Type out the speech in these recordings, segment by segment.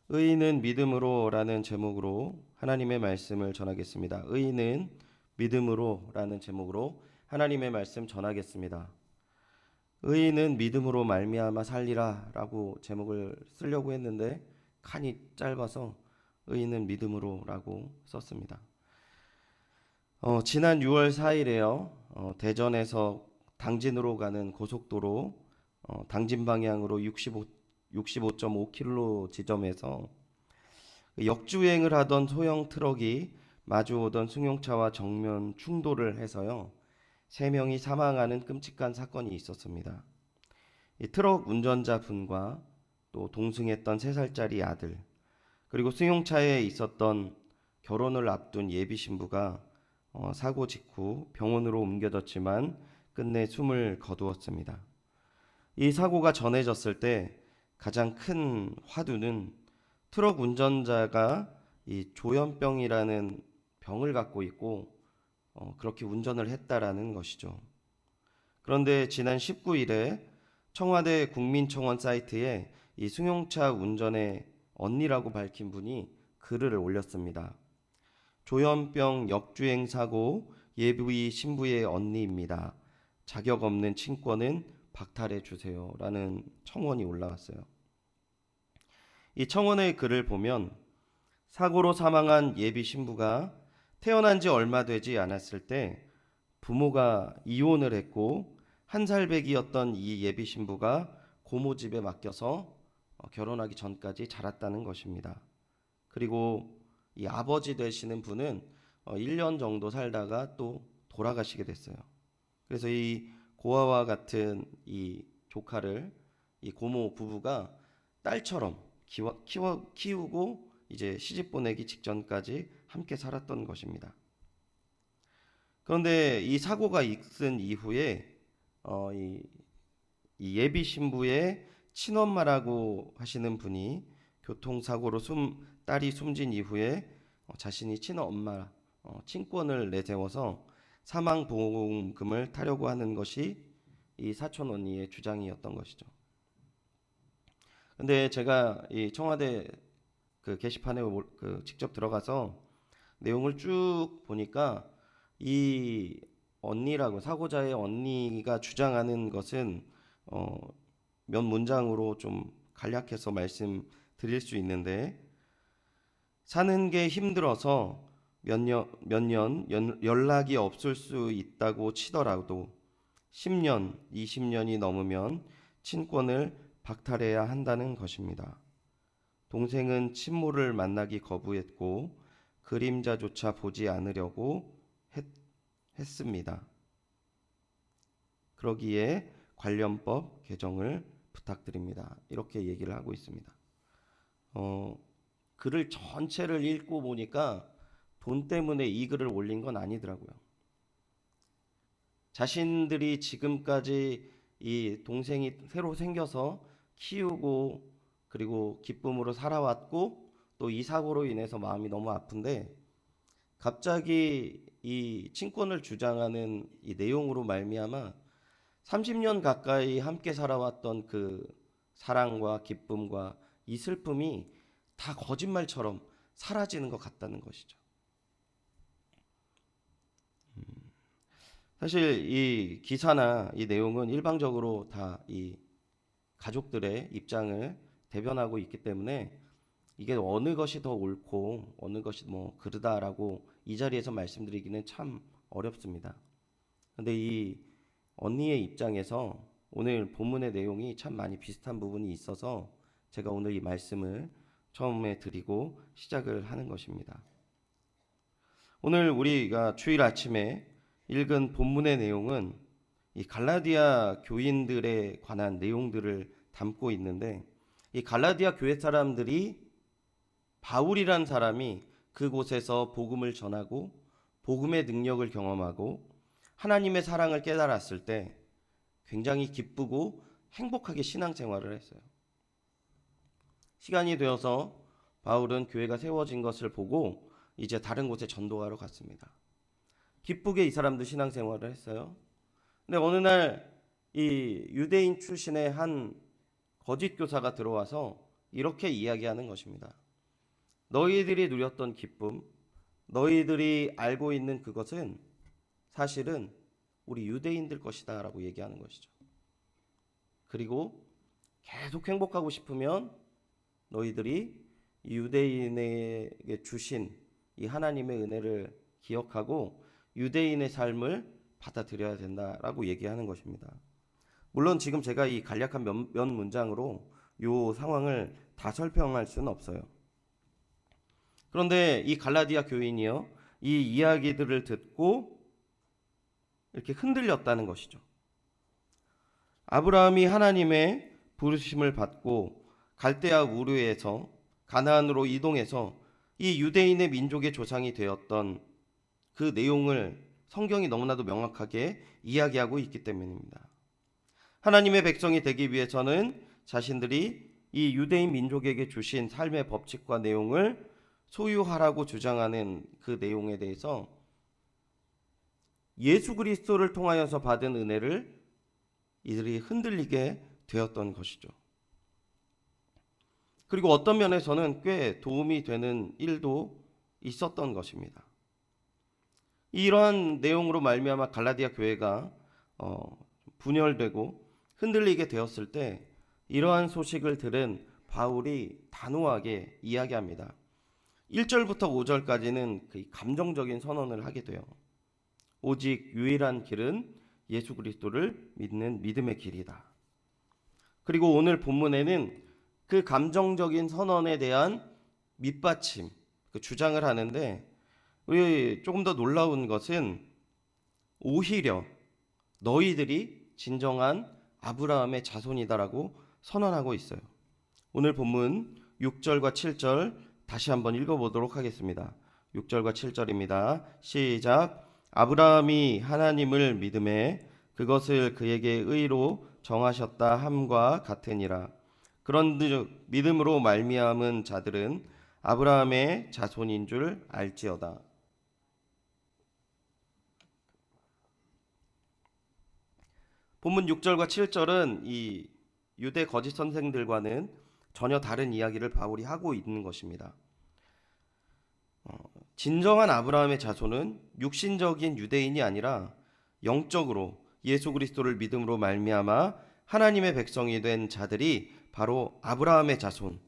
의인은 믿음으로라는 제목으로 하나님의 말씀을 전하겠습니다. 의인은 믿음으로라는 제목으로 하나님의 말씀 전하겠습니다. 의인은 믿음으로 말미암아 살리라라고 제목을 쓰려고 했는데 칸이 짧아서 의인은 믿음으로라고 썼습니다. 지난 6월 4일에요. 대전에서 당진으로 가는 고속도로 당진 방향으로 65.5km 지점에서 역주행을 하던 소형 트럭이 마주오던 승용차와 정면 충돌을 해서요. 3명이 사망하는 끔찍한 사건이 있었습니다. 이 트럭 운전자 분과 또 동승했던 3살짜리 아들, 그리고 승용차에 있었던 결혼을 앞둔 예비 신부가 사고 직후 병원으로 옮겨졌지만 끝내 숨을 거두었습니다. 이 사고가 전해졌을 때 가장 큰 화두는 트럭 운전자가 이 조현병이라는 병을 갖고 있고 그렇게 운전을 했다라는 것이죠. 그런데 지난 19일에 청와대 국민청원 사이트에 이 승용차 운전의 언니라고 밝힌 분이 글을 올렸습니다. 조현병 역주행 사고 예비 신부의 언니입니다. 자격 없는 친권은 박탈해 주세요라는 청원이 올라왔어요. 이 청원의 글을 보면 사고로 사망한 예비 신부가 태어난 지 얼마 되지 않았을 때 부모가 이혼을 했고 1살배기였던 이 예비 신부가 고모 집에 맡겨서 결혼하기 전까지 자랐다는 것입니다. 그리고 이 아버지 되시는 분은 1년 정도 살다가 또 돌아가시게 됐어요. 그래서 이 고아와 같은 이 조카를 이 고모 부부가 딸처럼 키우고 이제 시집 보내기 직전까지 함께 살았던 것입니다. 그런데 이 사고가 있은 이후에 이 예비 신부의 친엄마라고 하시는 분이 교통사고로 딸이 숨진 이후에 자신이 친엄마 친권을 내세워서 사망보험금을 타려고 하는 것이 이 사촌 언니의 주장이었던 것이죠. 근데 제가 이 청와대 그 게시판에 직접 들어가서 내용을 쭉 보니까 이 언니라고 사고자의 언니가 주장하는 것은 몇 문장으로 좀 간략해서 말씀드릴 수 있는데, 사는 게 힘들어서 몇 년 연락이 없을 수 있다고 치더라도 10년, 20년이 넘으면 친권을 박탈해야 한다는 것입니다. 동생은 친모를 만나기 거부했고 그림자조차 보지 않으려고 했습니다. 그러기에 관련법 개정을 부탁드립니다. 이렇게 얘기를 하고 있습니다. 글을 전체를 읽고 보니까 돈 때문에 이 글을 올린 건 아니더라고요. 자신들이 지금까지 이 동생이 새로 생겨서 키우고 그리고 기쁨으로 살아왔고 또 이 사고로 인해서 마음이 너무 아픈데 갑자기 이 친권을 주장하는 이 내용으로 말미암아 30년 가까이 함께 살아왔던 그 사랑과 기쁨과 이 슬픔이 다 거짓말처럼 사라지는 것 같다는 것이죠. 사실 이 기사나 이 내용은 일방적으로 다 이 가족들의 입장을 대변하고 있기 때문에 이게 어느 것이 더 옳고 어느 것이 뭐 그르다라고 이 자리에서 말씀드리기는 참 어렵습니다. 근데 이 언니의 입장에서 오늘 본문의 내용이 참 많이 비슷한 부분이 있어서 제가 오늘 이 말씀을 처음에 드리고 시작을 하는 것입니다. 오늘 우리가 주일 아침에 읽은 본문의 내용은 이 갈라디아 교인들에 관한 내용들을 담고 있는데, 이 갈라디아 교회 사람들이 바울이란 사람이 그곳에서 복음을 전하고 복음의 능력을 경험하고 하나님의 사랑을 깨달았을 때 굉장히 기쁘고 행복하게 신앙생활을 했어요. 시간이 되어서 바울은 교회가 세워진 것을 보고 이제 다른 곳에 전도하러 갔습니다. 기쁘게 이 사람도 신앙생활을 했어요. 근데 어느 날 이 유대인 출신의 한 거짓 교사가 들어와서 이렇게 이야기하는 것입니다. 너희들이 누렸던 기쁨, 너희들이 알고 있는 그것은 사실은 우리 유대인들 것이다 라고 얘기하는 것이죠. 그리고 계속 행복하고 싶으면 너희들이 유대인에게 주신 이 하나님의 은혜를 기억하고 유대인의 삶을 받아들여야 된다라고 얘기하는 것입니다. 물론 지금 제가 이 간략한 몇 문장으로 이 상황을 다 설명할 수는 없어요. 그런데 이 갈라디아 교인이요, 이 이야기들을 듣고 이렇게 흔들렸다는 것이죠. 아브라함이 하나님의 부르심을 받고 갈대아 우르에서 가나안으로 이동해서 이 유대인의 민족의 조상이 되었던 그 내용을 성경이 너무나도 명확하게 이야기하고 있기 때문입니다. 하나님의 백성이 되기 위해서는 자신들이 이 유대인 민족에게 주신 삶의 법칙과 내용을 소유하라고 주장하는 그 내용에 대해서 예수 그리스도를 통하여서 받은 은혜를 이들이 흔들리게 되었던 것이죠. 그리고 어떤 면에서는 꽤 도움이 되는 일도 있었던 것입니다. 이러한 내용으로 말미암아 갈라디아 교회가 분열되고 흔들리게 되었을 때 이러한 소식을 들은 바울이 단호하게 이야기합니다. 1절부터 5절까지는 그 감정적인 선언을 하게 돼요. 오직 유일한 길은 예수 그리스도를 믿는 믿음의 길이다. 그리고 오늘 본문에는 그 감정적인 선언에 대한 밑받침, 그 주장을 하는데 우리 조금 더 놀라운 것은 오히려 너희들이 진정한 아브라함의 자손이다라고 선언하고 있어요. 오늘 본문 6절과 7절 다시 한번 읽어보도록 하겠습니다. 6절과 7절입니다. 시작. 아브라함이 하나님을 믿음에 그것을 그에게 의로 정하셨다 함과 같으니라. 그런즉 믿음으로 말미암은 자들은 아브라함의 자손인 줄 알지어다. 본문 6절과 7절은 이 유대 거짓 선생들과는 전혀 다른 이야기를 바울이 하고 있는 것입니다. 진정한 아브라함의 자손은 육신적인 유대인이 아니라 영적으로 예수 그리스도를 믿음으로 말미암아 하나님의 백성이 된 자들이 바로 아브라함의 자손,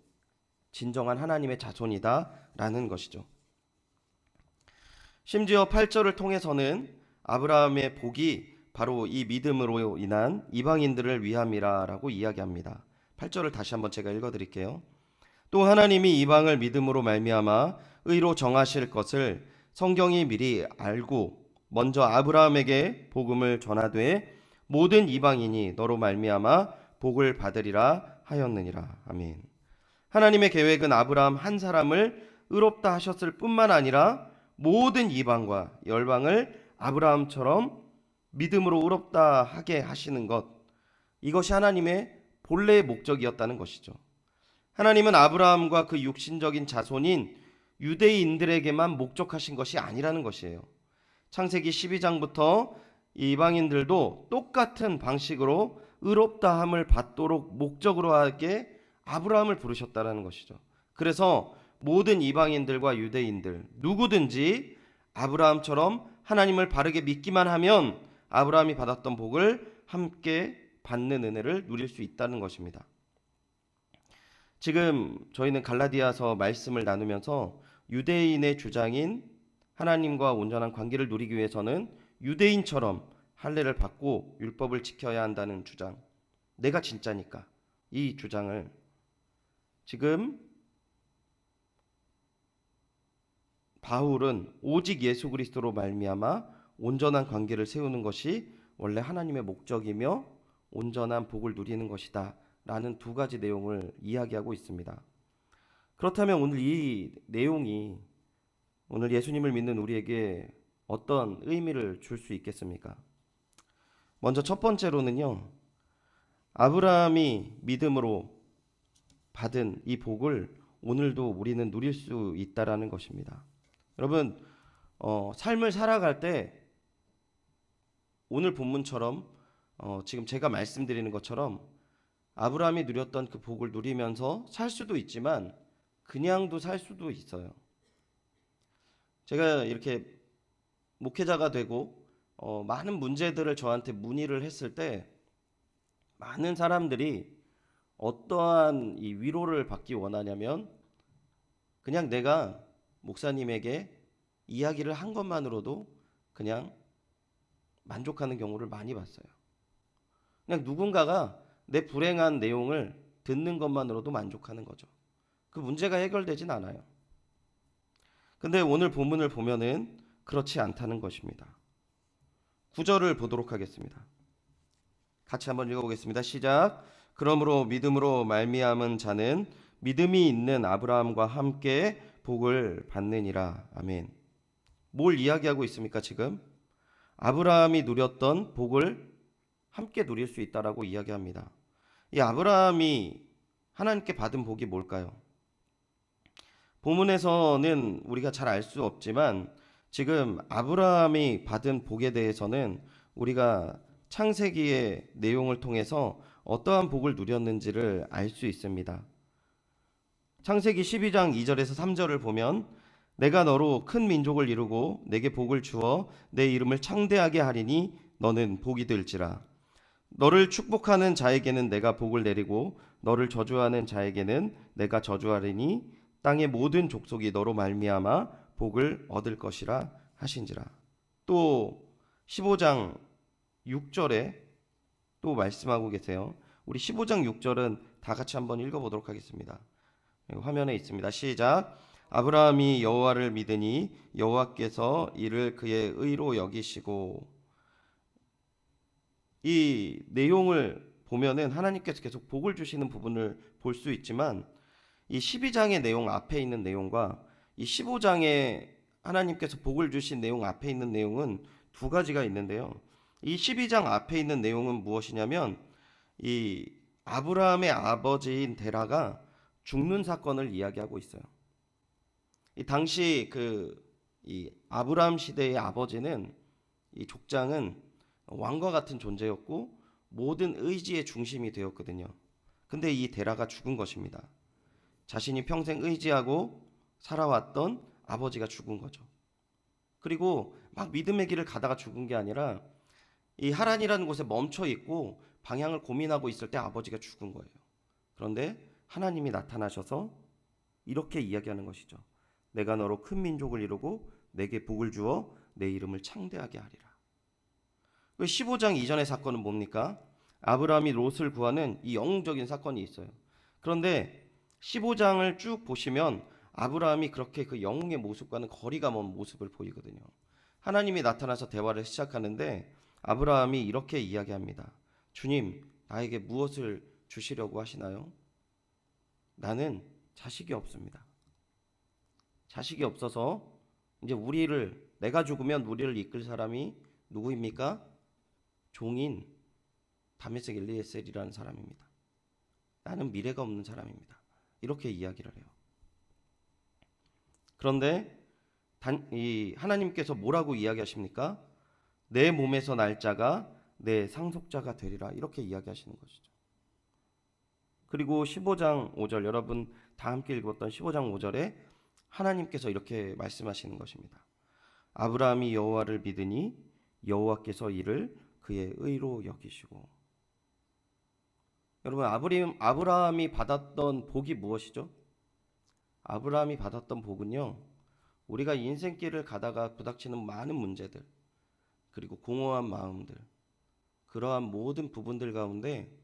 진정한 하나님의 자손이다라는 것이죠. 심지어 8절을 통해서는 아브라함의 복이 바로 이 믿음으로 인한 이방인들을 위함이라고 이야기합니다. 8절을 다시 한번 제가 읽어드릴게요. 또 하나님이 이방을 믿음으로 말미암아 의로 정하실 것을 성경이 미리 알고 먼저 아브라함에게 복음을 전하되 모든 이방인이 너로 말미암아 복을 받으리라 하였느니라. 아멘. 하나님의 계획은 아브라함 한 사람을 의롭다 하셨을 뿐만 아니라 모든 이방과 열방을 아브라함처럼 믿음으로 의롭다 하게 하시는 것, 이것이 하나님의 본래의 목적이었다는 것이죠. 하나님은 아브라함과 그 육신적인 자손인 유대인들에게만 목적하신 것이 아니라는 것이에요. 창세기 12장부터 이방인들도 똑같은 방식으로 의롭다함을 받도록 목적으로 하게 아브라함을 부르셨다는 것이죠. 그래서 모든 이방인들과 유대인들 누구든지 아브라함처럼 하나님을 바르게 믿기만 하면 아브라함이 받았던 복을 함께 받는 은혜를 누릴 수 있다는 것입니다. 지금 저희는 갈라디아서 말씀을 나누면서 유대인의 주장인 하나님과 온전한 관계를 누리기 위해서는 유대인처럼 할례를 받고 율법을 지켜야 한다는 주장, 내가 진짜니까 이 주장을 지금 바울은 오직 예수 그리스도로 말미암아 온전한 관계를 세우는 것이 원래 하나님의 목적이며 온전한 복을 누리는 것이다 라는 두 가지 내용을 이야기하고 있습니다. 그렇다면 오늘 이 내용이 오늘 예수님을 믿는 우리에게 어떤 의미를 줄 수 있겠습니까? 먼저 첫 번째로는요, 아브라함이 믿음으로 받은 이 복을 오늘도 우리는 누릴 수 있다라는 것입니다. 여러분, 삶을 살아갈 때 오늘 본문처럼 지금 제가 말씀드리는 것처럼 아브라함이 누렸던 그 복을 누리면서 살 수도 있지만 그냥도 살 수도 있어요. 제가 이렇게 목회자가 되고 많은 문제들을 저한테 문의를 했을 때 많은 사람들이 어떠한 이 위로를 받기 원하냐면 그냥 내가 목사님에게 이야기를 한 것만으로도 그냥 만족하는 경우를 많이 봤어요. 그냥 누군가가 내 불행한 내용을 듣는 것만으로도 만족하는 거죠. 그 문제가 해결되진 않아요. 근데 오늘 본문을 보면은 그렇지 않다는 것입니다. 9절을 보도록 하겠습니다. 같이 한번 읽어보겠습니다. 시작. 그러므로 믿음으로 말미암은 자는 믿음이 있는 아브라함과 함께 복을 받느니라. 아멘. 뭘 이야기하고 있습니까 지금? 아브라함이 누렸던 복을 함께 누릴 수 있다라고 이야기합니다. 이 아브라함이 하나님께 받은 복이 뭘까요? 본문에서는 우리가 잘 알 수 없지만 지금 아브라함이 받은 복에 대해서는 우리가 창세기의 내용을 통해서 어떠한 복을 누렸는지를 알 수 있습니다. 창세기 12장 2절에서 3절을 보면 내가 너로 큰 민족을 이루고 내게 복을 주어 내 이름을 창대하게 하리니 너는 복이 될지라. 너를 축복하는 자에게는 내가 복을 내리고 너를 저주하는 자에게는 내가 저주하리니 땅의 모든 족속이 너로 말미암아 복을 얻을 것이라 하신지라. 또 15장 6절에 또 말씀하고 계세요. 우리 15장 6절은 다 같이 한번 읽어보도록 하겠습니다. 화면에 있습니다. 시작. 아브라함이 여호와를 믿으니 여호와께서 이를 그의 의로 여기시고. 이 내용을 보면은 하나님께서 계속 복을 주시는 부분을 볼 수 있지만 이 12장의 내용 앞에 있는 내용과 이 15장에 하나님께서 복을 주신 내용 앞에 있는 내용은 두 가지가 있는데요. 이 12장 앞에 있는 내용은 무엇이냐면 이 아브라함의 아버지인 데라가 죽는 사건을 이야기하고 있어요. 이 당시 이 아브라함 시대의 아버지는 이 족장은 왕과 같은 존재였고 모든 의지의 중심이 되었거든요. 근데 이 데라가 죽은 것입니다. 자신이 평생 의지하고 살아왔던 아버지가 죽은 거죠. 그리고 막 믿음의 길을 가다가 죽은 게 아니라 이 하란이라는 곳에 멈춰 있고 방향을 고민하고 있을 때 아버지가 죽은 거예요. 그런데 하나님이 나타나셔서 이렇게 이야기하는 것이죠. 내가 너로 큰 민족을 이루고 내게 복을 주어 내 이름을 창대하게 하리라. 15장 이전의 사건은 뭡니까? 아브라함이 롯을 구하는 이 영웅적인 사건이 있어요. 그런데 15장을 쭉 보시면 아브라함이 그렇게 그 영웅의 모습과는 거리가 먼 모습을 보이거든요. 하나님이 나타나서 대화를 시작하는데 아브라함이 이렇게 이야기합니다. 주님, 나에게 무엇을 주시려고 하시나요? 나는 자식이 없습니다. 자식이 없어서 이제 내가 죽으면 우리를 이끌 사람이 누구입니까? 종인 다메섹 엘리에셀이라는 사람입니다. 나는 미래가 없는 사람입니다. 이렇게 이야기를 해요. 그런데 이 하나님께서 뭐라고 이야기하십니까? 내 몸에서 날 자가 내 상속자가 되리라. 이렇게 이야기하시는 것이죠. 그리고 15장 5절, 여러분 다 함께 읽었던 15장 5절에 하나님께서 이렇게 말씀하시는 것입니다. 아브라함이 여호와를 믿으니 여호와께서 이를 그의 의로 여기시고. 여러분, 아브라함이 받았던 복이 무엇이죠? 아브라함이 받았던 복은요, 우리가 인생길을 가다가 부닥치는 많은 문제들, 그리고 공허한 마음들, 그러한 모든 부분들 가운데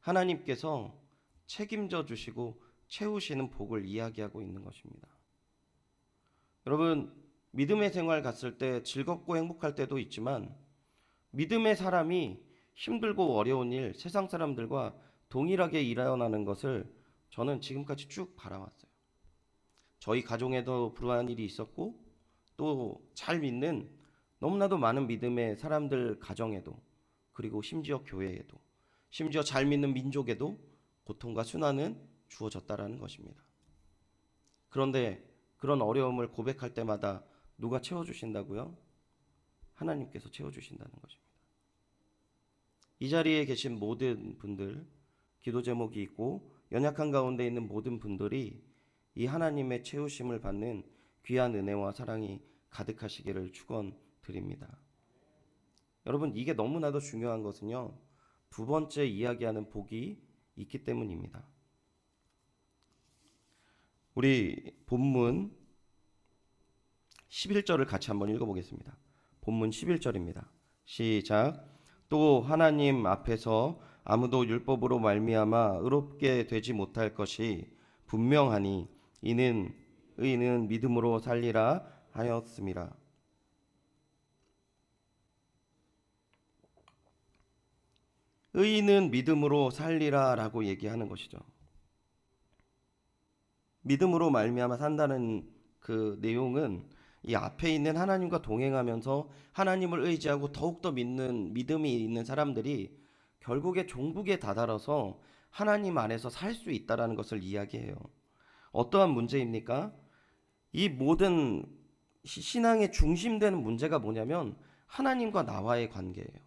하나님께서 책임져 주시고 채우시는 복을 이야기하고 있는 것입니다. 여러분, 믿음의 생활 갔을 때 즐겁고 행복할 때도 있지만 믿음의 사람이 힘들고 어려운 일, 세상 사람들과 동일하게 일어나는 것을 저는 지금까지 쭉 바라왔어요. 저희 가정에도 불우한 일이 있었고 또 잘 믿는 너무나도 많은 믿음의 사람들 가정에도, 그리고 심지어 교회에도, 심지어 잘 믿는 민족에도 고통과 순환은 주어졌다라는 것입니다. 그런데 그런 어려움을 고백할 때마다 누가 채워주신다고요? 하나님께서 채워주신다는 것입니다. 이 자리에 계신 모든 분들, 기도 제목이 있고 연약한 가운데 있는 모든 분들이 이 하나님의 채우심을 받는 귀한 은혜와 사랑이 가득하시기를 축원드립니다. 여러분, 이게 너무나도 중요한 것은요, 두 번째 이야기하는 복이 있기 때문입니다. 우리 본문 11절을 같이 한번 읽어보겠습니다. 본문 11절입니다. 시작. 또 하나님 앞에서 아무도 율법으로 말미암아 의롭게 되지 못할 것이 분명하니 이는 의인은 믿음으로 살리라 하였음이라. 의인은 믿음으로 살리라라고 얘기하는 것이죠. 믿음으로 말미암아 산다는 그 내용은 이 앞에 있는 하나님과 동행하면서 하나님을 의지하고 더욱더 믿는 믿음이 있는 사람들이 결국에 종국에 다다라서 하나님 안에서 살 수 있다라는 것을 이야기해요. 어떠한 문제입니까? 이 모든 신앙의 중심되는 문제가 뭐냐면 하나님과 나와의 관계예요.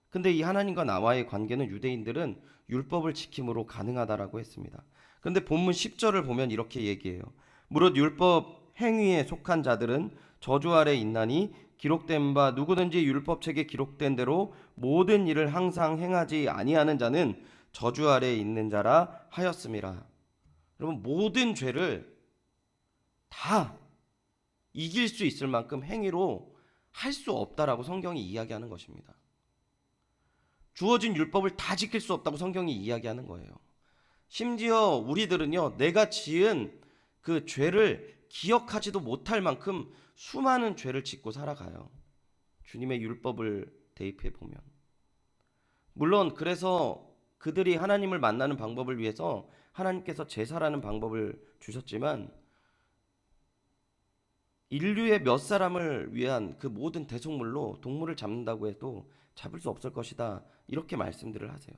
근데 이 하나님과 나와의 관계는 유대인들은 율법을 지킴으로 가능하다라고 했습니다. 근데 본문 10절을 보면 이렇게 얘기해요. 무릇 율법 행위에 속한 자들은 저주 아래 있나니 기록된 바 누구든지 율법책에 기록된 대로 모든 일을 항상 행하지 아니하는 자는 저주 아래 있는 자라 하였음이라. 여러분, 모든 죄를 다 이길 수 있을 만큼 행위로 할 수 없다라고 성경이 이야기하는 것입니다. 주어진 율법을 다 지킬 수 없다고 성경이 이야기하는 거예요. 심지어 우리들은요, 내가 지은 그 죄를 기억하지도 못할 만큼 수많은 죄를 짓고 살아가요. 주님의 율법을 대입해 보면. 물론 그래서 그들이 하나님을 만나는 방법을 위해서 하나님께서 제사라는 방법을 주셨지만 인류의 몇 사람을 위한 그 모든 대속물로 동물을 잡는다고 해도 잡을 수 없을 것이다, 이렇게 말씀들을 하세요.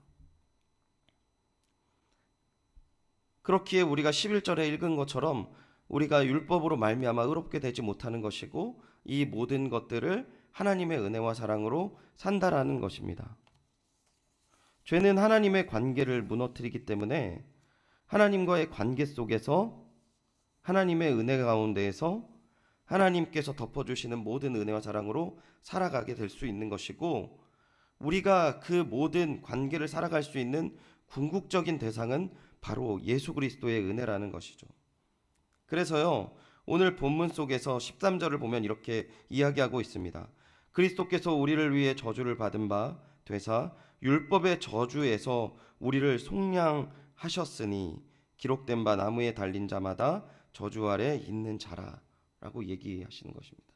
그렇기에 우리가 11절에 읽은 것처럼 우리가 율법으로 말미암아 의롭게 되지 못하는 것이고 이 모든 것들을 하나님의 은혜와 사랑으로 산다라는 것입니다. 죄는 하나님의 관계를 무너뜨리기 때문에 하나님과의 관계 속에서 하나님의 은혜 가운데에서 하나님께서 덮어주시는 모든 은혜와 사랑으로 살아가게 될 수 있는 것이고, 우리가 그 모든 관계를 살아갈 수 있는 궁극적인 대상은 바로 예수 그리스도의 은혜라는 것이죠. 그래서요, 오늘 본문 속에서 13절을 보면 이렇게 이야기하고 있습니다. 그리스도께서 우리를 위해 저주를 받은 바 되사 율법의 저주에서 우리를 속량하셨으니 기록된 바 나무에 달린 자마다 저주 아래 있는 자라 라고 얘기하시는 것입니다.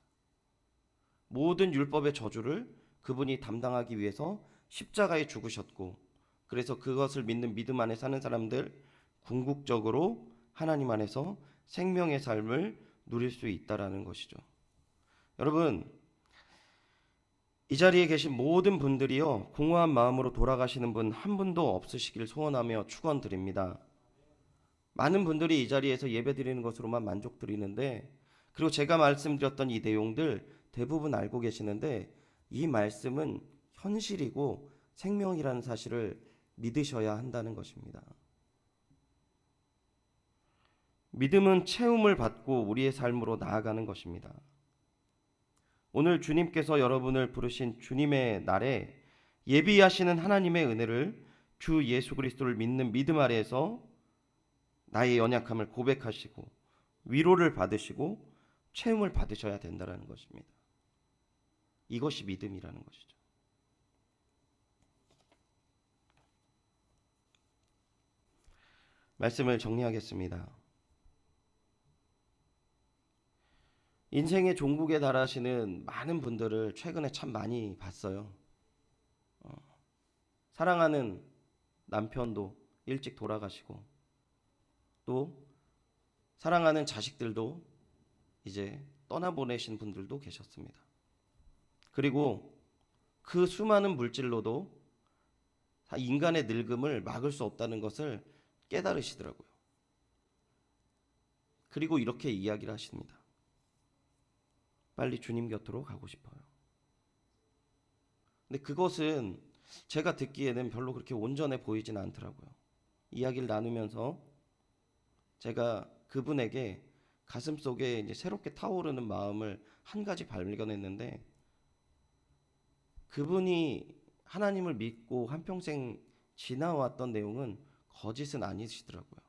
모든 율법의 저주를 그분이 담당하기 위해서 십자가에 죽으셨고, 그래서 그것을 믿는 믿음 안에 사는 사람들 궁극적으로 하나님 안에서 생명의 삶을 누릴 수 있다라는 것이죠. 여러분, 이 자리에 계신 모든 분들이요, 공허한 마음으로 돌아가시는 분 한 분도 없으시길 소원하며 축원드립니다. 많은 분들이 이 자리에서 예배드리는 것으로만 만족드리는데, 그리고 제가 말씀드렸던 이 내용들 대부분 알고 계시는데 이 말씀은 현실이고 생명이라는 사실을 믿으셔야 한다는 것입니다. 믿음은 채움을 받고 우리의 삶으로 나아가는 것입니다. 오늘 주님께서 여러분을 부르신 주님의 날에 예비하시는 하나님의 은혜를 주 예수 그리스도를 믿는 믿음 아래에서 나의 연약함을 고백하시고 위로를 받으시고 채움을 받으셔야 된다는 것입니다. 이것이 믿음이라는 것이죠. 말씀을 정리하겠습니다. 인생의 종국에 달하시는 많은 분들을 최근에 참 많이 봤어요. 사랑하는 남편도 일찍 돌아가시고, 또 사랑하는 자식들도 이제 떠나보내신 분들도 계셨습니다. 그리고 그 수많은 물질로도 인간의 늙음을 막을 수 없다는 것을 깨달으시더라고요. 그리고 이렇게 이야기를 하십니다. 빨리 주님 곁으로 가고 싶어요. 근데 그것은 제가 듣기에는 별로 그렇게 온전해 보이진 않더라고요. 이야기를 나누면서 제가 그분에게 가슴 속에 이제 새롭게 타오르는 마음을 한 가지 발견했는데, 그분이 하나님을 믿고 한평생 지나왔던 내용은 거짓은 아니시더라고요.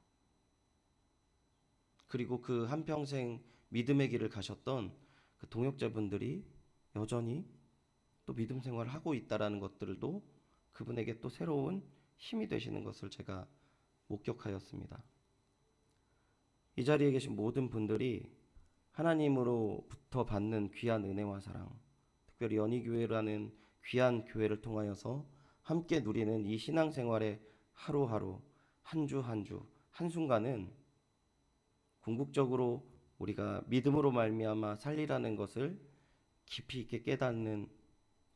그리고 그 한평생 믿음의 길을 가셨던 그 동역자분들이 여전히 또 믿음 생활을 하고 있다라는 것들도 그분에게 또 새로운 힘이 되시는 것을 제가 목격하였습니다. 이 자리에 계신 모든 분들이 하나님으로부터 받는 귀한 은혜와 사랑, 특별히 연희교회라는 귀한 교회를 통하여서 함께 누리는 이 신앙생활의 하루하루, 한 주 한 주, 한순간은 궁극적으로 우리가 믿음으로 말미암아 살리라는 것을 깊이 있게 깨닫는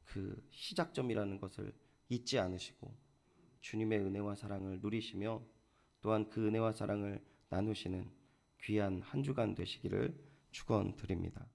그 시작점이라는 것을 잊지 않으시고 주님의 은혜와 사랑을 누리시며 또한 그 은혜와 사랑을 나누시는 귀한 한 주간 되시기를 축원드립니다.